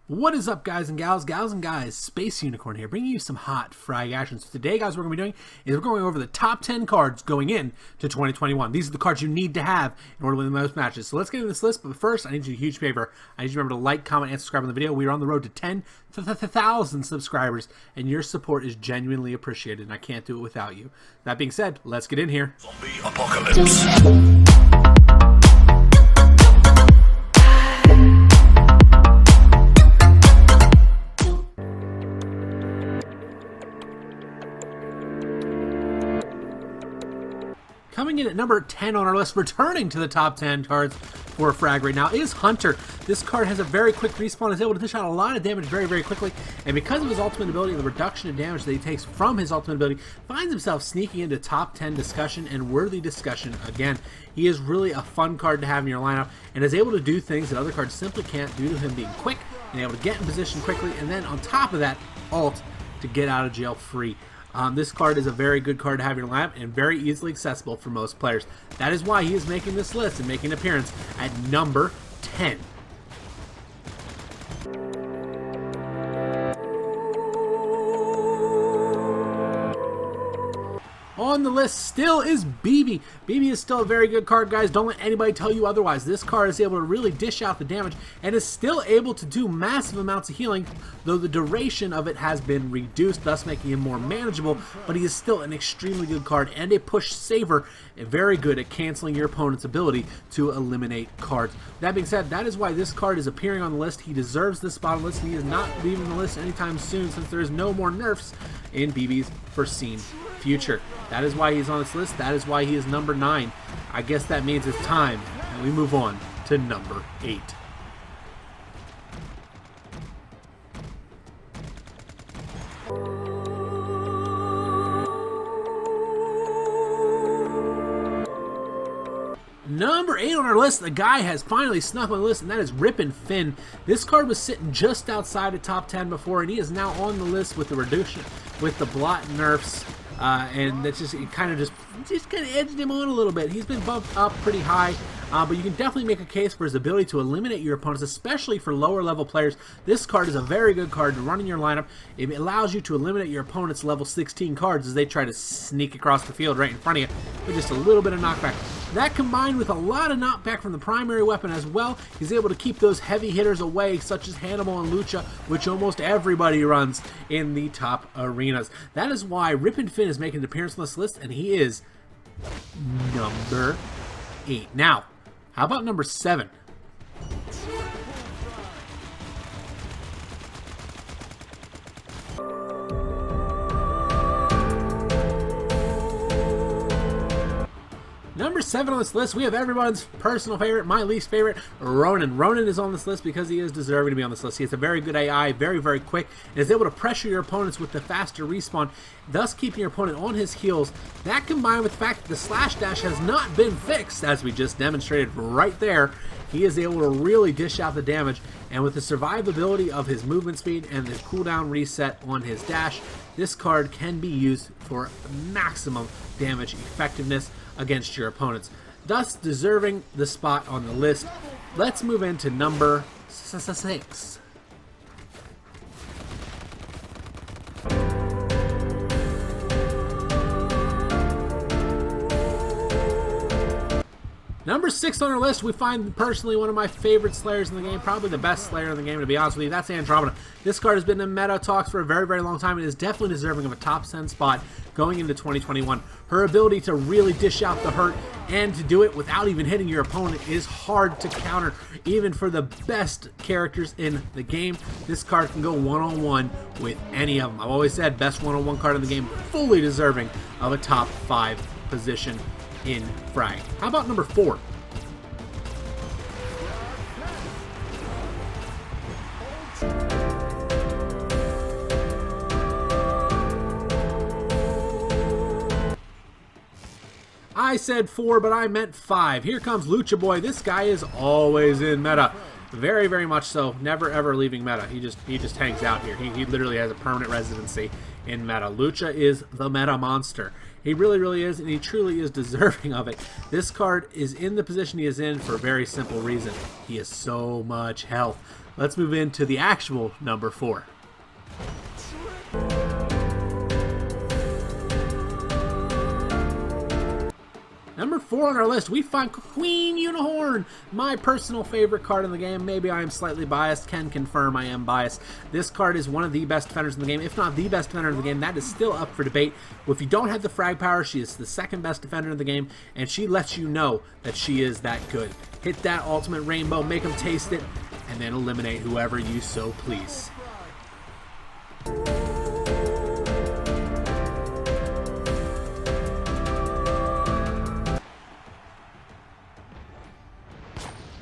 What is up, guys and guys, Space Unicorn here, bringing you some hot frag action. So today, guys, what we're going to be doing is we're going over the top 10 cards going in to 2021. These are the cards you need to have in order to win the most matches. So let's get into this list, but first, I need you to do a huge favor. I need you to remember to like, comment, and subscribe on the video. We are on the road to 10,000 subscribers, and your support is genuinely appreciated, and I can't do it without you. That being said, let's get in here. Zombie apocalypse. Coming in at number 10 on our list, returning to the top 10 cards for Frag right now, is Hunter. This card has a very quick respawn, is able to dish out a lot of damage very, very quickly, and because of his ultimate ability and the reduction in damage that he takes from his ultimate ability, finds himself sneaking into top 10 discussion and worthy discussion again. He is really a fun card to have in your lineup, and is able to do things that other cards simply can't due to him being quick and able to get in position quickly, and then on top of that, ult to get out of jail free. This card is a very good card to have in your lineup and very easily accessible for most players. That is why he is making this list and making an appearance at number 10. On the list still is BB. BB is still a very good card, guys. Don't let anybody tell you otherwise. This card is able to really dish out the damage and is still able to do massive amounts of healing, though the duration of it has been reduced, thus making him more manageable, but he is still an extremely good card and a push saver, very good at canceling your opponent's ability to eliminate cards. That being said, that is why this card is appearing on the list. He deserves this spot on the list, and he is not leaving the list anytime soon since there is no more nerfs in BB's foreseen future. That is why he's on this list. That is why he is number 9. I guess that means it's time and we move on to number 8. Number 8 on our list, the guy has finally snuck on the list, and that is Rip'n Finn. This card was sitting just outside the top 10 before, and he is now on the list with the reduction, with the blot nerfs. And that's just kind of edged him on a little bit. He's been bumped up pretty high, but you can definitely make a case for his ability to eliminate your opponents, especially for lower level players. This card is a very good card to run in your lineup. It allows you to eliminate your opponent's level 16 cards as they try to sneak across the field right in front of you with just a little bit of knockback. That combined with a lot of knockback from the primary weapon as well, he's able to keep those heavy hitters away, such as Hannibal and Lucha, which almost everybody runs in the top arenas. That is why Rip'n Finn is making an appearance on this list, and he is number 8. Now, how about number 7? Number 7 on this list, we have everyone's personal favorite, my least favorite, Ronin. Ronin is on this list because he is deserving to be on this list. He has a very good AI, very, very quick, and is able to pressure your opponents with the faster respawn, thus keeping your opponent on his heels. That combined with the fact that the slash dash has not been fixed, as we just demonstrated right there, he is able to really dish out the damage, and with the survivability of his movement speed and the cooldown reset on his dash, this card can be used for maximum damage effectiveness against your opponents, thus deserving the spot on the list. Let's move into number 6. Number 6 on our list, we find personally one of my favorite Slayers in the game, probably the best Slayer in the game, to be honest with you. That's Andromeda. This card has been in meta talks for a very, very long time and is definitely deserving of a top 10 spot going into 2021. Her ability to really dish out the hurt and to do it without even hitting your opponent is hard to counter, even for the best characters in the game. This card can go one-on-one with any of them. I've always said best one-on-one card in the game, fully deserving of a top 5 position in Frag. How about number 4? I said 4, but I meant 5. Here comes Lucha Boy. This guy is always in meta. Very, very much so. Never, ever leaving meta. He just hangs out here. He literally has a permanent residency in meta. Lucha is the meta monster. He really, really is, and he truly is deserving of it. This card is in the position he is in for a very simple reason. He has so much health. let's move into the actual number 4. Number 4 on our list, we find Queen Unicorn, my personal favorite card in the game. Maybe I am slightly biased. Can confirm I am biased. This card is one of the best defenders in the game, if not the best defender in the game. That is still up for debate. If you don't have the frag power, she is the second best defender in the game, and she lets you know that she is that good. Hit that ultimate rainbow, make them taste it, and then eliminate whoever you so please.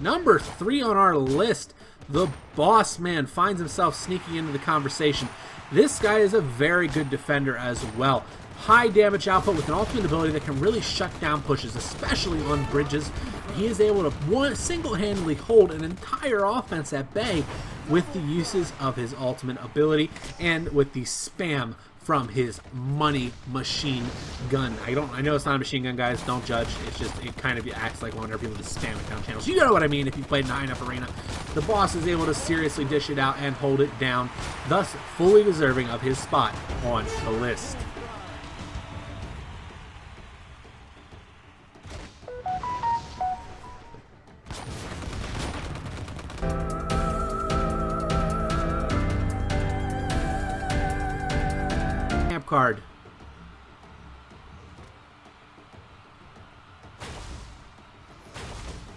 Number 3 on our list, the Boss Man finds himself sneaking into the conversation. This guy is a very good defender as well. High damage output with an ultimate ability that can really shut down pushes, especially on bridges. He is able to single-handedly hold an entire offense at bay with the uses of his ultimate ability and with the spam from his money machine gun. I know it's not a machine gun, guys. Don't judge. It's just, it kind of acts like one of people just spam it down channels. You know what I mean if you played in a high enough arena. The boss is able to seriously dish it out and hold it down, thus fully deserving of his spot on the list. Card.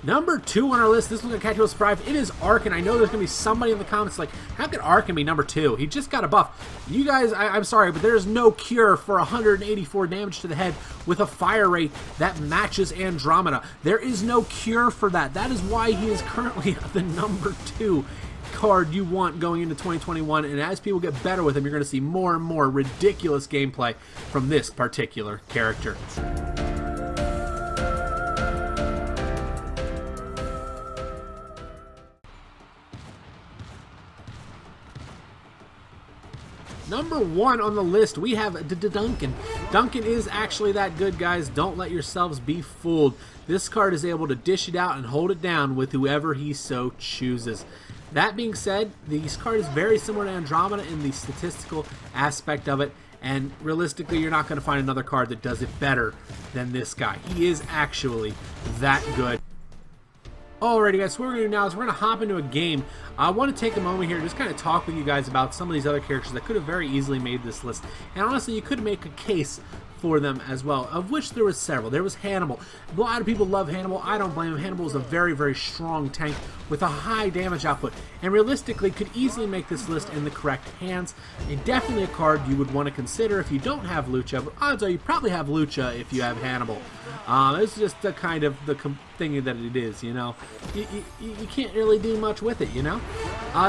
Number 2 on our list, this one's going to catch you a surprise. It is Arkin. I know there's going to be somebody in the comments like, how could Arkin be number 2? He just got a buff. You guys, I'm sorry, but there's no cure for 184 damage to the head with a fire rate that matches Andromeda. There is no cure for that. That is why he is currently the number 2 card you want going into 2021, and as people get better with him, you're going to see more and more ridiculous gameplay from this particular character. Number 1 on the list, we have Duncan. Duncan is actually that good, guys. Don't let yourselves be fooled. This card is able to dish it out and hold it down with whoever he so chooses. That being said, this card is very similar to Andromeda in the statistical aspect of it, and realistically, you're not going to find another card that does it better than this guy. He is actually that good. Alrighty guys, so what we're going to do now is we're going to hop into a game. I want to take a moment here and just kind of talk with you guys about some of these other characters that could have very easily made this list. And honestly, you could make a case for them as well, of which there was several. There was Hannibal. A lot of people love Hannibal. I don't blame him. Hannibal is a very, very strong tank with a high damage output, and realistically could easily make this list in the correct hands. And definitely a card you would want to consider if you don't have Lucha, but odds are you probably have Lucha if you have Hannibal. It's just the kind of the thing that it is, you know. You can't really do much with it, you know.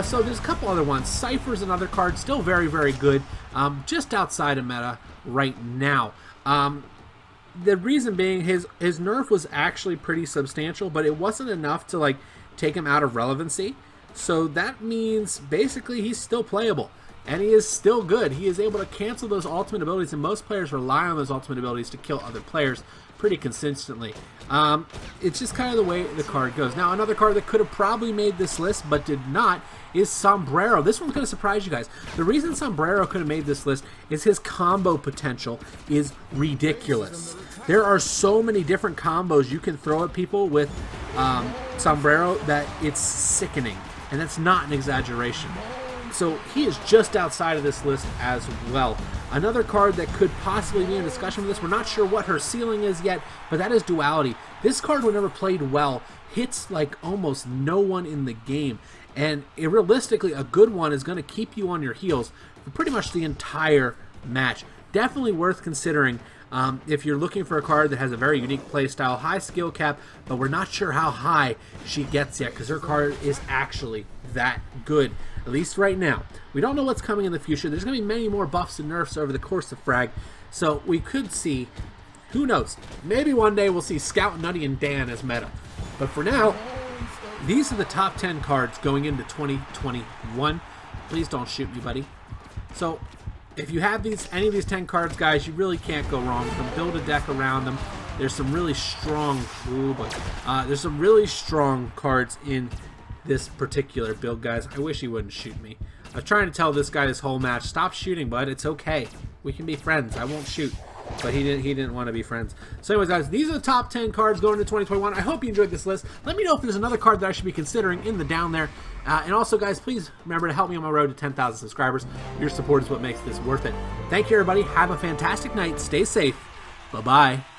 So there's a couple other ones. Cypher's another card, still very, very good, just outside of meta right now. The reason being his nerf was actually pretty substantial, but it wasn't enough to like take him out of relevancy. So that means basically he's still playable. And he is still good. He is able to cancel those ultimate abilities, and most players rely on those ultimate abilities to kill other players pretty consistently. It's just kind of the way the card goes. Now, another card that could have probably made this list but did not is Sombrero. This one's going to surprise you guys. The reason Sombrero could have made this list is his combo potential is ridiculous. There are so many different combos you can throw at people with Sombrero that it's sickening, and that's not an exaggeration. So he is just outside of this list as well. Another card that could possibly be in discussion with this, we're not sure what her ceiling is yet, but that is Duality. This card, whenever played well, hits like almost no one in the game. And realistically, a good one is going to keep you on your heels for pretty much the entire match. Definitely worth considering if you're looking for a card that has a very unique playstyle, high skill cap, but we're not sure how high she gets yet because her card is actually that good. At least right now. We don't know what's coming in the future. There's going to be many more buffs and nerfs over the course of Frag. So we could see, who knows, maybe one day we'll see Scout, Nutty, and Dan as meta. But for now, these are the top 10 cards going into 2021. Please don't shoot me, buddy. So if you have any of these 10 cards, guys, you really can't go wrong with them. Build a deck around them. There's some really strong, there's some really strong cards in this particular build, guys. I wish he wouldn't shoot me. I was trying to tell this guy this whole match, stop shooting, bud. It's okay. We can be friends. I won't shoot. But he didn't want to be friends. So anyways, guys, these are the top 10 cards going into 2021. I hope you enjoyed this list. Let me know if there's another card that I should be considering in the down there. And also, guys, please remember to help me on my road to 10,000 subscribers. Your support is what makes this worth it. Thank you, everybody. Have a fantastic night. Stay safe. Bye-bye.